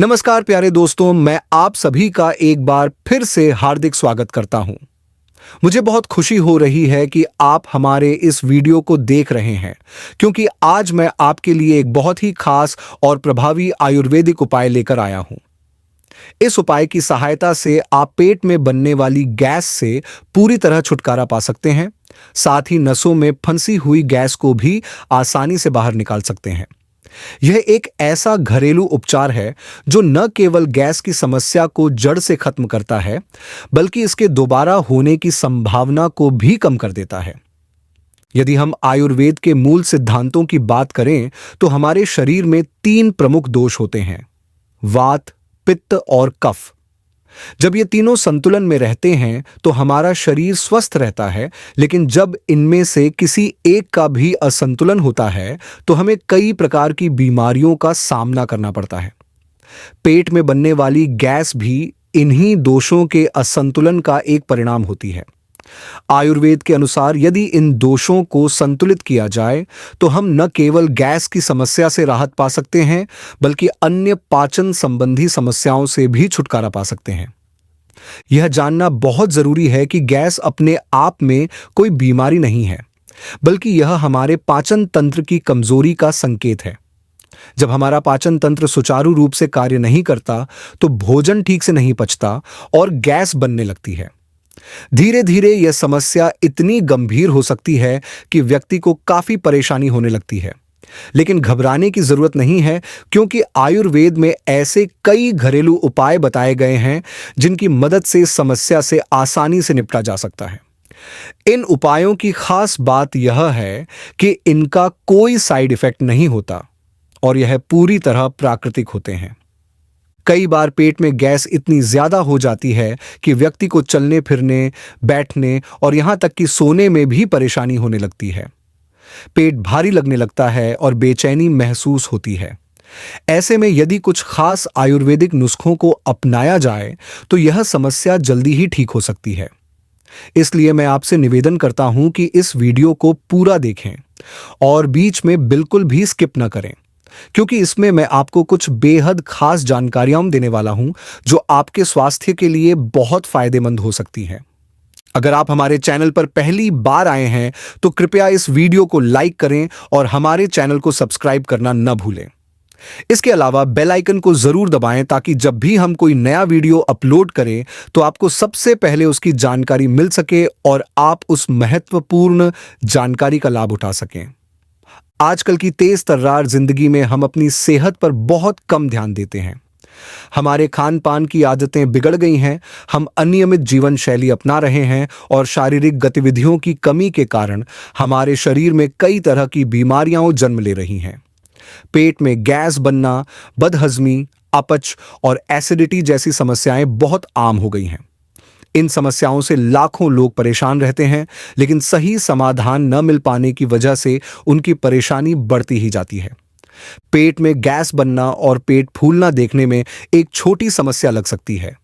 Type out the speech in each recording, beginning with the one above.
नमस्कार प्यारे दोस्तों, मैं आप सभी का एक बार फिर से हार्दिक स्वागत करता हूं। मुझे बहुत खुशी हो रही है कि आप हमारे इस वीडियो को देख रहे हैं, क्योंकि आज मैं आपके लिए एक बहुत ही खास और प्रभावी आयुर्वेदिक उपाय लेकर आया हूं। इस उपाय की सहायता से आप पेट में बनने वाली गैस से पूरी तरह छुटकारा पा सकते हैं, साथ ही नसों में फंसी हुई गैस को भी आसानी से बाहर निकाल सकते हैं। यह एक ऐसा घरेलू उपचार है जो न केवल गैस की समस्या को जड़ से खत्म करता है, बल्कि इसके दोबारा होने की संभावना को भी कम कर देता है। यदि हम आयुर्वेद के मूल सिद्धांतों की बात करें, तो हमारे शरीर में 3 प्रमुख दोष होते हैं: वात, पित्त और कफ। जब ये तीनों संतुलन में रहते हैं तो हमारा शरीर स्वस्थ रहता है, लेकिन जब इनमें से किसी एक का भी असंतुलन होता है तो हमें कई प्रकार की बीमारियों का सामना करना पड़ता है। पेट में बनने वाली गैस भी इन्हीं दोषों के असंतुलन का एक परिणाम होती है। आयुर्वेद के अनुसार यदि इन दोषों को संतुलित किया जाए तो हम न केवल गैस की समस्या से राहत पा सकते हैं, बल्कि अन्य पाचन संबंधी समस्याओं से भी छुटकारा पा सकते हैं। यह जानना बहुत जरूरी है कि गैस अपने आप में कोई बीमारी नहीं है, बल्कि यह हमारे पाचन तंत्र की कमजोरी का संकेत है। जब हमारा पाचन तंत्र सुचारू रूप से कार्य नहीं करता तो भोजन ठीक से नहीं पचता और गैस बनने लगती है। धीरे धीरे यह समस्या इतनी गंभीर हो सकती है कि व्यक्ति को काफी परेशानी होने लगती है। लेकिन घबराने की जरूरत नहीं है, क्योंकि आयुर्वेद में ऐसे कई घरेलू उपाय बताए गए हैं जिनकी मदद से इस समस्या से आसानी से निपटा जा सकता है। इन उपायों की खास बात यह है कि इनका कोई साइड इफेक्ट नहीं होता और यह पूरी तरह प्राकृतिक होते हैं। कई बार पेट में गैस इतनी ज्यादा हो जाती है कि व्यक्ति को चलने फिरने, बैठने और यहां तक कि सोने में भी परेशानी होने लगती है। पेट भारी लगने लगता है और बेचैनी महसूस होती है। ऐसे में यदि कुछ खास आयुर्वेदिक नुस्खों को अपनाया जाए तो यह समस्या जल्दी ही ठीक हो सकती है। इसलिए मैं आपसे निवेदन करता हूं कि इस वीडियो को पूरा देखें और बीच में बिल्कुल भी स्किप न करें, क्योंकि इसमें मैं आपको कुछ बेहद खास जानकारियां देने वाला हूं जो आपके स्वास्थ्य के लिए बहुत फायदेमंद हो सकती हैं। अगर आप हमारे चैनल पर पहली बार आए हैं तो कृपया इस वीडियो को लाइक करें और हमारे चैनल को सब्सक्राइब करना न भूलें। इसके अलावा बेल आइकन को जरूर दबाएं ताकि जब भी हम कोई नया वीडियो अपलोड करें तो आपको सबसे पहले उसकी जानकारी मिल सके और आप उस महत्वपूर्ण जानकारी का लाभ उठा सकें। आजकल की तेज तर्रार जिंदगी में हम अपनी सेहत पर बहुत कम ध्यान देते हैं। हमारे खान पान की आदतें बिगड़ गई हैं, हम अनियमित जीवन शैली अपना रहे हैं और शारीरिक गतिविधियों की कमी के कारण हमारे शरीर में कई तरह की बीमारियां जन्म ले रही हैं। पेट में गैस बनना, बदहजमी, अपच और एसिडिटी जैसी समस्याएं बहुत आम हो गई हैं। इन समस्याओं से लाखों लोग परेशान रहते हैं, लेकिन सही समाधान न मिल पाने की वजह से उनकी परेशानी बढ़ती ही जाती है। पेट में गैस बनना और पेट फूलना देखने में एक छोटी समस्या लग सकती है,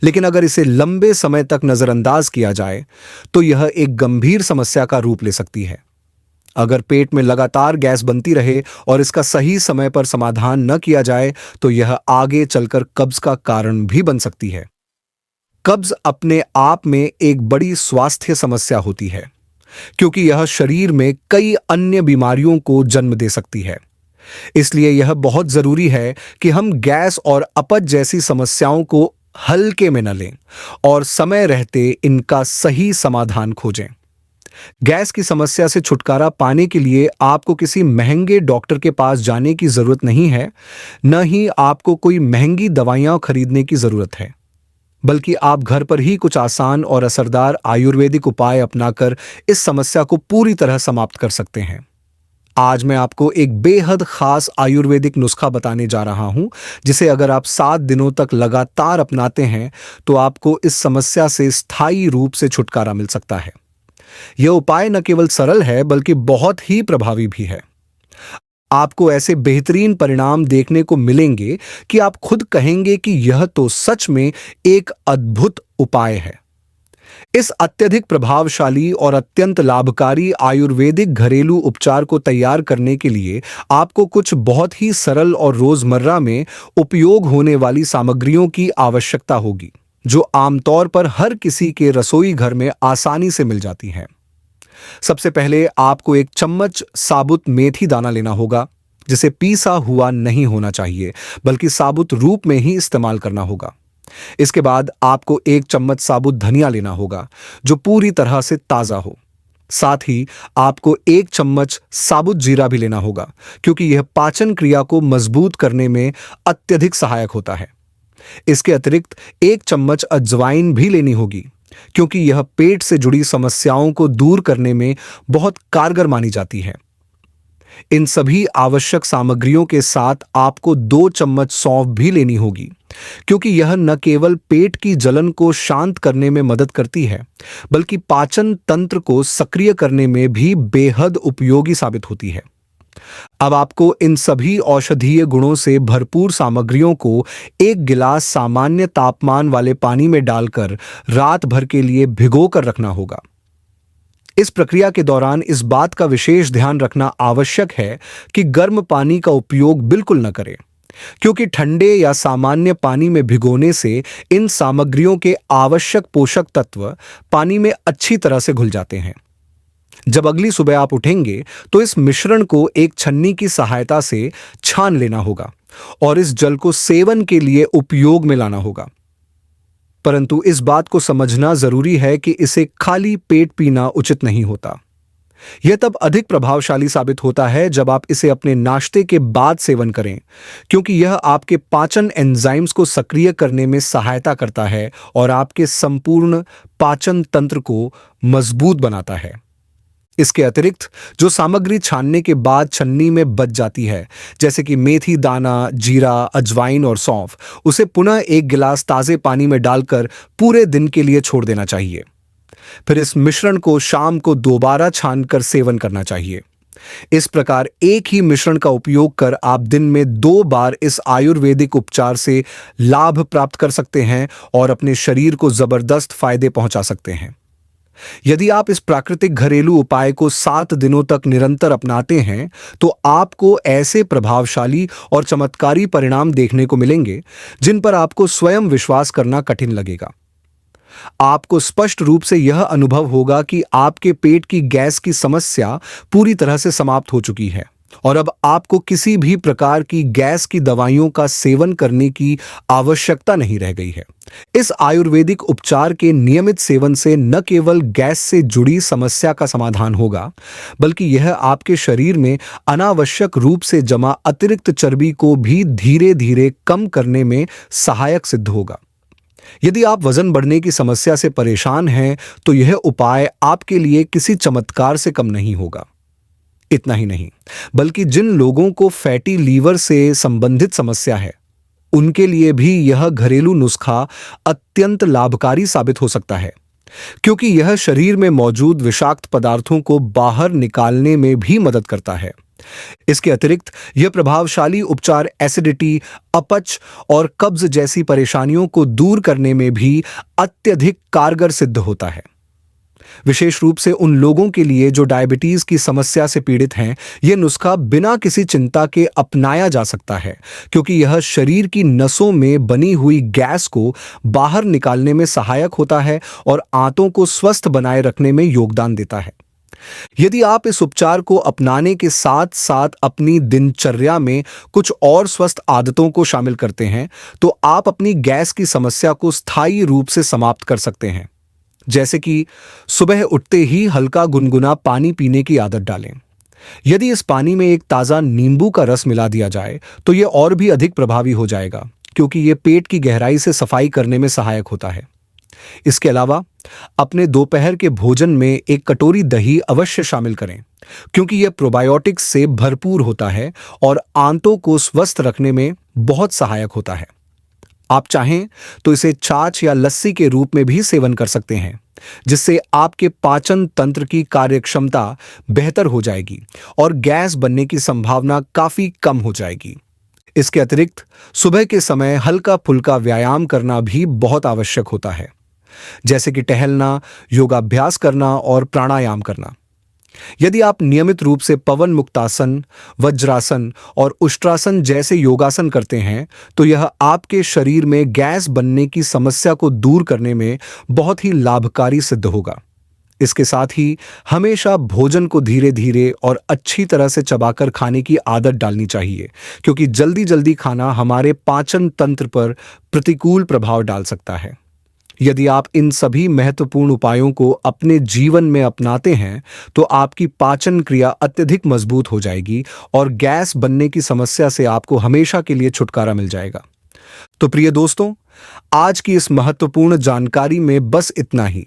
लेकिन अगर इसे लंबे समय तक नजरअंदाज किया जाए तो यह एक गंभीर समस्या का रूप ले सकती है। अगर पेट में लगातार गैस बनती रहे और इसका सही समय पर समाधान न किया जाए तो यह आगे चलकर कब्ज का कारण भी बन सकती है। कब्ज अपने आप में एक बड़ी स्वास्थ्य समस्या होती है, क्योंकि यह शरीर में कई अन्य बीमारियों को जन्म दे सकती है। इसलिए यह बहुत जरूरी है कि हम गैस और अपच जैसी समस्याओं को हल्के में न लें और समय रहते इनका सही समाधान खोजें। गैस की समस्या से छुटकारा पाने के लिए आपको किसी महंगे डॉक्टर के पास जाने की जरूरत नहीं है, न ही आपको कोई महंगी दवाइयां खरीदने की जरूरत है, बल्कि आप घर पर ही कुछ आसान और असरदार आयुर्वेदिक उपाय अपनाकर इस समस्या को पूरी तरह समाप्त कर सकते हैं। आज मैं आपको एक बेहद खास आयुर्वेदिक नुस्खा बताने जा रहा हूं, जिसे अगर आप 7 दिनों तक लगातार अपनाते हैं तो आपको इस समस्या से स्थायी रूप से छुटकारा मिल सकता है। यह उपाय न केवल सरल है, बल्कि बहुत ही प्रभावी भी है। आपको ऐसे बेहतरीन परिणाम देखने को मिलेंगे कि आप खुद कहेंगे कि यह तो सच में एक अद्भुत उपाय है। इस अत्यधिक प्रभावशाली और अत्यंत लाभकारी आयुर्वेदिक घरेलू उपचार को तैयार करने के लिए आपको कुछ बहुत ही सरल और रोजमर्रा में उपयोग होने वाली सामग्रियों की आवश्यकता होगी, जो आमतौर पर हर किसी के रसोई घर में आसानी से मिल जाती हैं। सबसे पहले आपको एक चम्मच साबुत मेथी दाना लेना होगा, जिसे पीसा हुआ नहीं होना चाहिए, बल्कि साबुत रूप में ही इस्तेमाल करना होगा। इसके बाद आपको एक चम्मच साबुत धनिया लेना होगा, जो पूरी तरह से ताजा हो। साथ ही आपको एक चम्मच साबुत जीरा भी लेना होगा, क्योंकि यह पाचन क्रिया को मजबूत करने में अत्यधिक सहायक होता है। इसके अतिरिक्त एक चम्मच अजवाइन भी लेनी होगी, क्योंकि यह पेट से जुड़ी समस्याओं को दूर करने में बहुत कारगर मानी जाती है। इन सभी आवश्यक सामग्रियों के साथ आपको 2 चम्मच सौंफ भी लेनी होगी, क्योंकि यह न केवल पेट की जलन को शांत करने में मदद करती है, बल्कि पाचन तंत्र को सक्रिय करने में भी बेहद उपयोगी साबित होती है। अब आपको इन सभी औषधीय गुणों से भरपूर सामग्रियों को एक गिलास सामान्य तापमान वाले पानी में डालकर रात भर के लिए भिगो कर रखना होगा। इस प्रक्रिया के दौरान इस बात का विशेष ध्यान रखना आवश्यक है कि गर्म पानी का उपयोग बिल्कुल न करें, क्योंकि ठंडे या सामान्य पानी में भिगोने से इन सामग्रियों के आवश्यक पोषक तत्व पानी में अच्छी तरह से घुल जाते हैं। जब अगली सुबह आप उठेंगे तो इस मिश्रण को एक छन्नी की सहायता से छान लेना होगा और इस जल को सेवन के लिए उपयोग में लाना होगा। परंतु इस बात को समझना जरूरी है कि इसे खाली पेट पीना उचित नहीं होता। यह तब अधिक प्रभावशाली साबित होता है जब आप इसे अपने नाश्ते के बाद सेवन करें, क्योंकि यह आपके पाचन एंजाइम्स को सक्रिय करने में सहायता करता है और आपके संपूर्ण पाचन तंत्र को मजबूत बनाता है। इसके अतिरिक्त जो सामग्री छानने के बाद छन्नी में बच जाती है, जैसे कि मेथी दाना, जीरा, अजवाइन और सौंफ, उसे पुनः एक गिलास ताजे पानी में डालकर पूरे दिन के लिए छोड़ देना चाहिए। फिर इस मिश्रण को शाम को दोबारा छानकर सेवन करना चाहिए। इस प्रकार एक ही मिश्रण का उपयोग कर आप दिन में 2 बार इस आयुर्वेदिक उपचार से लाभ प्राप्त कर सकते हैं और अपने शरीर को जबरदस्त फायदे पहुंचा सकते हैं। यदि आप इस प्राकृतिक घरेलू उपाय को 7 दिनों तक निरंतर अपनाते हैं, तो आपको ऐसे प्रभावशाली और चमत्कारी परिणाम देखने को मिलेंगे जिन पर आपको स्वयं विश्वास करना कठिन लगेगा। आपको स्पष्ट रूप से यह अनुभव होगा कि आपके पेट की गैस की समस्या पूरी तरह से समाप्त हो चुकी है और अब आपको किसी भी प्रकार की गैस की दवाइयों का सेवन करने की आवश्यकता नहीं रह गई है। इस आयुर्वेदिक उपचार के नियमित सेवन से न केवल गैस से जुड़ी समस्या का समाधान होगा, बल्कि यह आपके शरीर में अनावश्यक रूप से जमा अतिरिक्त चर्बी को भी धीरे धीरे कम करने में सहायक सिद्ध होगा। यदि आप वजन बढ़ने की समस्या से परेशान हैं, तो यह उपाय आपके लिए किसी चमत्कार से कम नहीं होगा। इतना ही नहीं, बल्कि जिन लोगों को फैटी लीवर से संबंधित समस्या है, उनके लिए भी यह घरेलू नुस्खा अत्यंत लाभकारी साबित हो सकता है, क्योंकि यह शरीर में मौजूद विषाक्त पदार्थों को बाहर निकालने में भी मदद करता है। इसके अतिरिक्त यह प्रभावशाली उपचार एसिडिटी, अपच और कब्ज जैसी परेशानियों को दूर करने में भी अत्यधिक कारगर सिद्ध होता है। विशेष रूप से उन लोगों के लिए जो डायबिटीज की समस्या से पीड़ित हैं, यह नुस्खा बिना किसी चिंता के अपनाया जा सकता है, क्योंकि यह शरीर की नसों में बनी हुई गैस को बाहर निकालने में सहायक होता है और आंतों को स्वस्थ बनाए रखने में योगदान देता है। यदि आप इस उपचार को अपनाने के साथ साथ अपनी दिनचर्या में कुछ और स्वस्थ आदतों को शामिल करते हैं, तो आप अपनी गैस की समस्या को स्थायी रूप से समाप्त कर सकते हैं। जैसे कि सुबह उठते ही हल्का गुनगुना पानी पीने की आदत डालें। यदि इस पानी में एक ताज़ा नींबू का रस मिला दिया जाए, तो यह और भी अधिक प्रभावी हो जाएगा, क्योंकि यह पेट की गहराई से सफाई करने में सहायक होता है। इसके अलावा अपने दोपहर के भोजन में एक कटोरी दही अवश्य शामिल करें, क्योंकि यह प्रोबायोटिक्स से भरपूर होता है और आंतों को स्वस्थ रखने में बहुत सहायक होता है। आप चाहें तो इसे छाछ या लस्सी के रूप में भी सेवन कर सकते हैं, जिससे आपके पाचन तंत्र की कार्यक्षमता बेहतर हो जाएगी और गैस बनने की संभावना काफी कम हो जाएगी। इसके अतिरिक्त सुबह के समय हल्का फुल्का व्यायाम करना भी बहुत आवश्यक होता है। जैसे कि टहलना, योगाभ्यास करना और प्राणायाम करना। यदि आप नियमित रूप से पवन मुक्तासन, वज्रासन और उष्ट्रासन जैसे योगासन करते हैं, तो यह आपके शरीर में गैस बनने की समस्या को दूर करने में बहुत ही लाभकारी सिद्ध होगा। इसके साथ ही हमेशा भोजन को धीरे धीरे और अच्छी तरह से चबाकर खाने की आदत डालनी चाहिए, क्योंकि जल्दी जल्दी खाना हमारे पाचन तंत्र पर प्रतिकूल प्रभाव डाल सकता है। यदि आप इन सभी महत्वपूर्ण उपायों को अपने जीवन में अपनाते हैं, तो आपकी पाचन क्रिया अत्यधिक मजबूत हो जाएगी और गैस बनने की समस्या से आपको हमेशा के लिए छुटकारा मिल जाएगा। तो प्रिय दोस्तों, आज की इस महत्वपूर्ण जानकारी में बस इतना ही।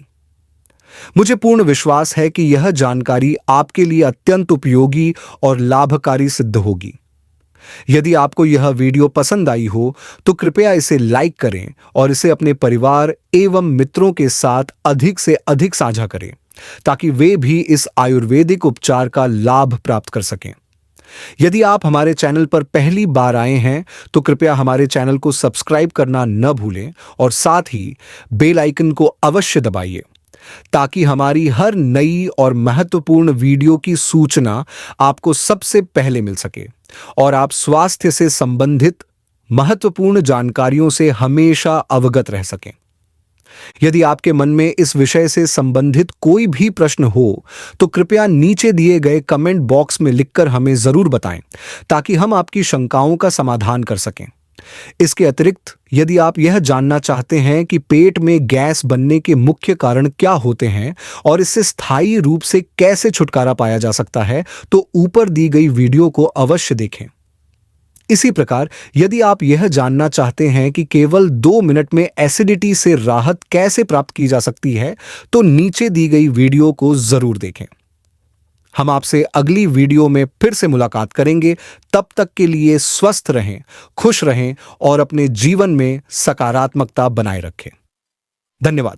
मुझे पूर्ण विश्वास है कि यह जानकारी आपके लिए अत्यंत उपयोगी और लाभकारी सिद्ध होगी। यदि आपको यह वीडियो पसंद आई हो, तो कृपया इसे लाइक करें और इसे अपने परिवार एवं मित्रों के साथ अधिक से अधिक साझा करें, ताकि वे भी इस आयुर्वेदिक उपचार का लाभ प्राप्त कर सकें। यदि आप हमारे चैनल पर पहली बार आए हैं, तो कृपया हमारे चैनल को सब्सक्राइब करना न भूलें और साथ ही बेल आइकन को अवश्य दबाइए, ताकि हमारी हर नई और महत्वपूर्ण वीडियो की सूचना आपको सबसे पहले मिल सके और आप स्वास्थ्य से संबंधित महत्वपूर्ण जानकारियों से हमेशा अवगत रह सकें। यदि आपके मन में इस विषय से संबंधित कोई भी प्रश्न हो, तो कृपया नीचे दिए गए कमेंट बॉक्स में लिखकर हमें जरूर बताएं, ताकि हम आपकी शंकाओं का समाधान कर सकें। इसके अतिरिक्त यदि आप यह जानना चाहते हैं कि पेट में गैस बनने के मुख्य कारण क्या होते हैं और इससे स्थायी रूप से कैसे छुटकारा पाया जा सकता है, तो ऊपर दी गई वीडियो को अवश्य देखें। इसी प्रकार यदि आप यह जानना चाहते हैं कि केवल 2 मिनट में एसिडिटी से राहत कैसे प्राप्त की जा सकती है, तो नीचे दी गई वीडियो को जरूर देखें। हम आपसे अगली वीडियो में फिर से मुलाकात करेंगे। तब तक के लिए स्वस्थ रहें, खुश रहें और अपने जीवन में सकारात्मकता बनाए रखें। धन्यवाद।